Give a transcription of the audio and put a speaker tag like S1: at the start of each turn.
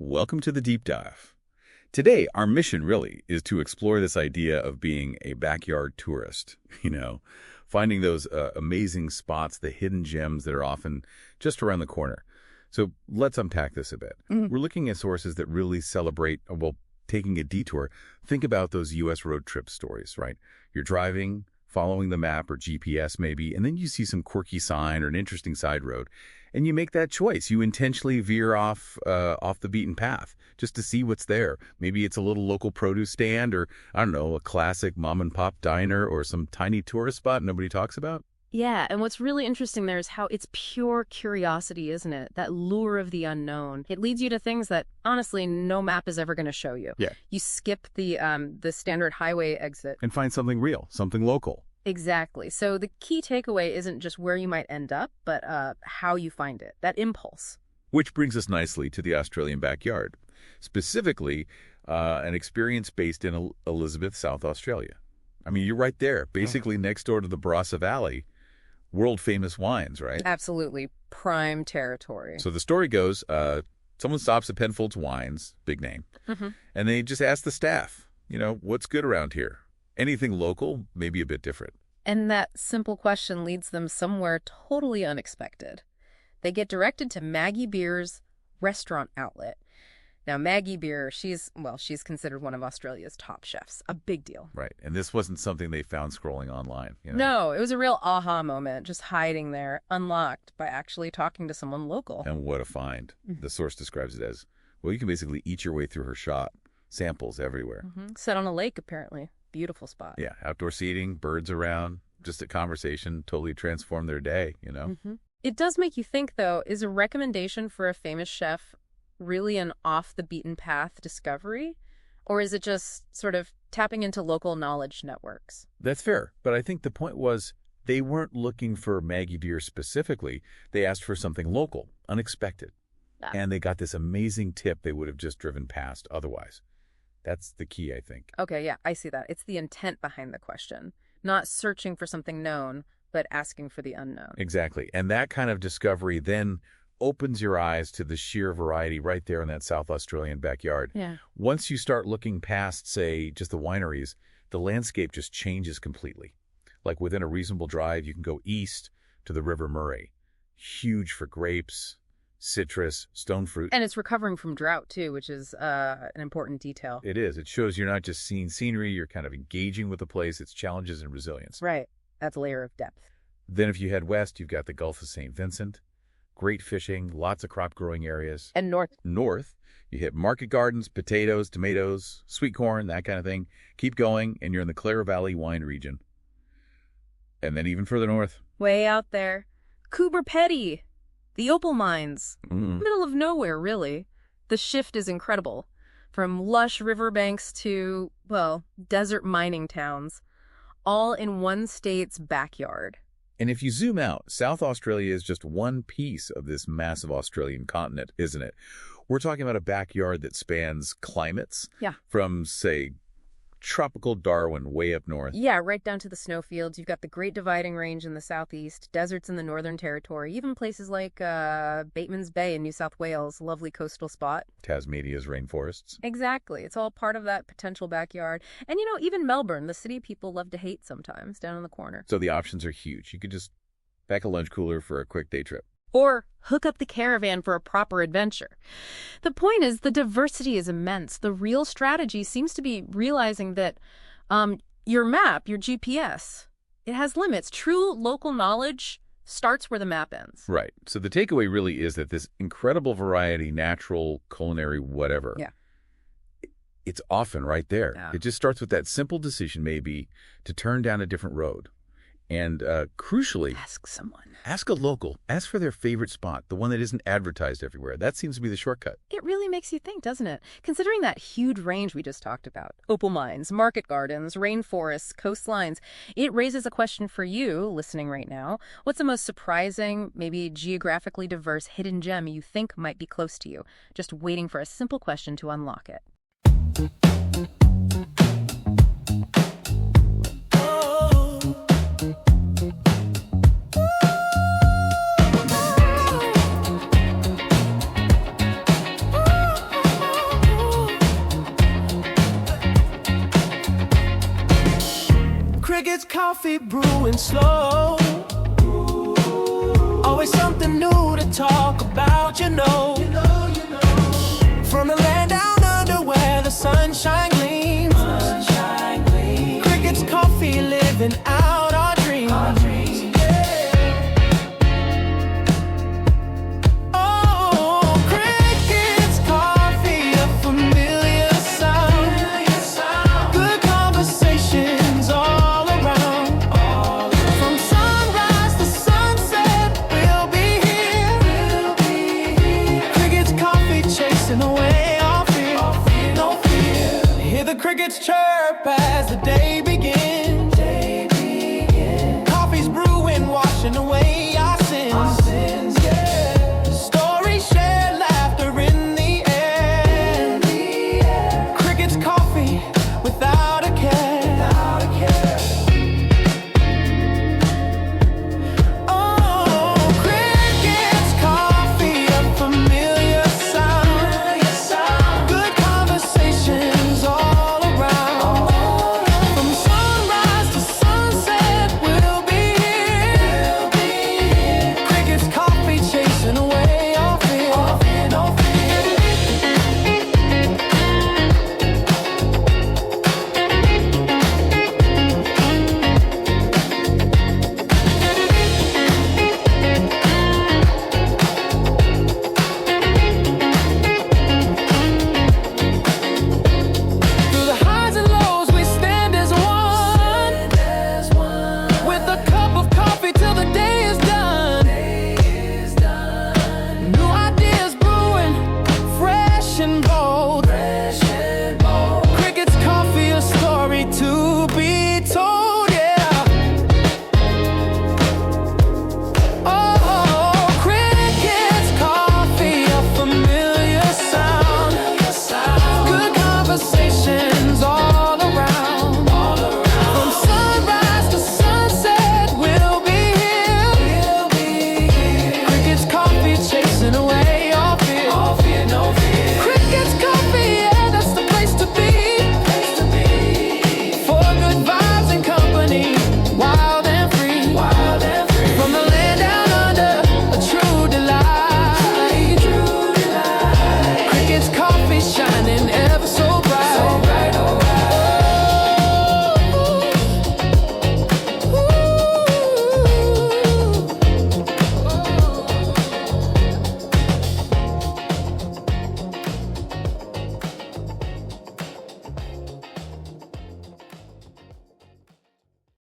S1: Welcome to the deep dive. Today, our mission really is to explore this idea of being a backyard tourist, finding those amazing spots, the hidden gems that are often just around the corner. So let's unpack this a bit. We're looking at sources that really celebrate, taking a detour. Think about those U.S. road trip stories, right? You're driving, following the map or GPS maybe, and then you see some quirky sign or an interesting side road, and you make that choice. You intentionally veer off the beaten path just to see what's there. Maybe it's a little local produce stand or, I don't know, a classic mom-and-pop diner or some tiny tourist spot nobody talks about.
S2: Yeah, and what's really interesting there is how it's pure curiosity, isn't it? That lure of the unknown. It leads you to things that, honestly, no map is ever going to show you.
S1: Yeah.
S2: You skip the standard highway exit.
S1: And find something real, something local.
S2: Exactly. So the key takeaway isn't just where you might end up, but how you find it, that impulse.
S1: Which brings us nicely to the Australian backyard, specifically an experience based in Elizabeth, South Australia. I mean, you're right there, basically next door to the Barossa Valley. World-famous wines, right?
S2: Absolutely. Prime territory.
S1: So the story goes, someone stops at Penfolds Wines, big name, and they just ask the staff, what's good around here? Anything local, maybe a bit different.
S2: And that simple question leads them somewhere totally unexpected. They get directed to Maggie Beer's restaurant outlet. Now, Maggie Beer, she's considered one of Australia's top chefs. A big deal.
S1: Right. And this wasn't something they found scrolling online.
S2: No, it was a real aha moment, just hiding there, unlocked by actually talking to someone local.
S1: And what a find. The source describes it as, well, you can basically eat your way through her shop. Samples everywhere.
S2: Set on a lake, apparently. Beautiful spot.
S1: Yeah. Outdoor seating, birds around, just a conversation, totally transformed their day,
S2: It does make you think, though, is a recommendation for a famous chef really an off-the-beaten-path discovery? Or is it just sort of tapping into local knowledge networks?
S1: That's fair. But I think the point was they weren't looking for Maggie Beer specifically. They asked for something local, unexpected. And they got this amazing tip they would have just driven past otherwise. That's the key, I think.
S2: Okay, yeah, I see that. It's the intent behind the question. Not searching for something known, but asking for the unknown.
S1: Exactly. And that kind of discovery then opens your eyes to the sheer variety right there in that South Australian backyard.
S2: Yeah.
S1: Once you start looking past, say, just the wineries, the landscape just changes completely. Like within a reasonable drive, you can go east to the River Murray. Huge for grapes, citrus, stone fruit.
S2: And it's recovering from drought, too, which is an important detail.
S1: It is. It shows you're not just seeing scenery, you're kind of engaging with the place, its challenges and resilience.
S2: Right. That's a layer of depth.
S1: Then if you head west, you've got the Gulf of St. Vincent. Great fishing, lots of crop growing areas.
S2: And north.
S1: North, you hit market gardens, potatoes, tomatoes, sweet corn, that kind of thing. Keep going, and you're in the Clara Valley wine region. And then even further north.
S2: Way out there. Coober Pedy. The opal mines. Middle of nowhere, really. The shift is incredible. From lush riverbanks to, desert mining towns. All in one state's backyard.
S1: And if you zoom out, South Australia is just one piece of this massive Australian continent, isn't it? We're talking about a backyard that spans climates.
S2: Yeah.
S1: From, say, tropical Darwin way up north.
S2: Yeah, right down to the snowfields. You've got the Great Dividing Range in the southeast, deserts in the Northern Territory, even places like Bateman's Bay in New South Wales, lovely coastal spot.
S1: Tasmania's rainforests.
S2: Exactly. It's all part of that potential backyard. And, even Melbourne, the city people love to hate sometimes, down in the corner.
S1: So the options are huge. You could just pack a lunch cooler for a quick day trip.
S2: Or hook up the caravan for a proper adventure. The point is, the diversity is immense. The real strategy seems to be realizing that your map, your GPS, it has limits. True local knowledge starts where the map ends.
S1: Right. So the takeaway really is that this incredible variety, natural, culinary, whatever, it's often right there.
S2: Yeah.
S1: It just starts with that simple decision, maybe, to turn down a different road. And crucially,
S2: Ask someone.
S1: Ask a local. Ask for their favorite spot, the one that isn't advertised everywhere. That seems to be the shortcut.
S2: It really makes you think, doesn't it? Considering that huge range we just talked about, opal mines, market gardens, rainforests, coastlines, it raises a question for you, listening right now. What's the most surprising, maybe geographically diverse hidden gem you think might be close to you? Just waiting for a simple question to unlock it.
S3: Crickets coffee brewing slow. Always something new to talk about, you know. From the land down under where the sunshine gleams. Crickets coffee living out our dreams. Oh, Crickets coffee, a familiar sound. Good conversations all around. From sunrise to sunset, we'll be here. Crickets coffee chasing away our fear. No fear. Hear the crickets chirp as the day begins. Coffee's brewing, washing away our sins. Stories shared, laughter in the air. Crickets coffee without a care. Oh, Crickets coffee, a familiar sound. Good conversations all around. From sunrise to sunset, we'll be here. Crickets coffee chasing away our fear. Through the highs and lows, we stand as one. With a cup of coffee till the day is done. New ideas brewing, fresh and bold.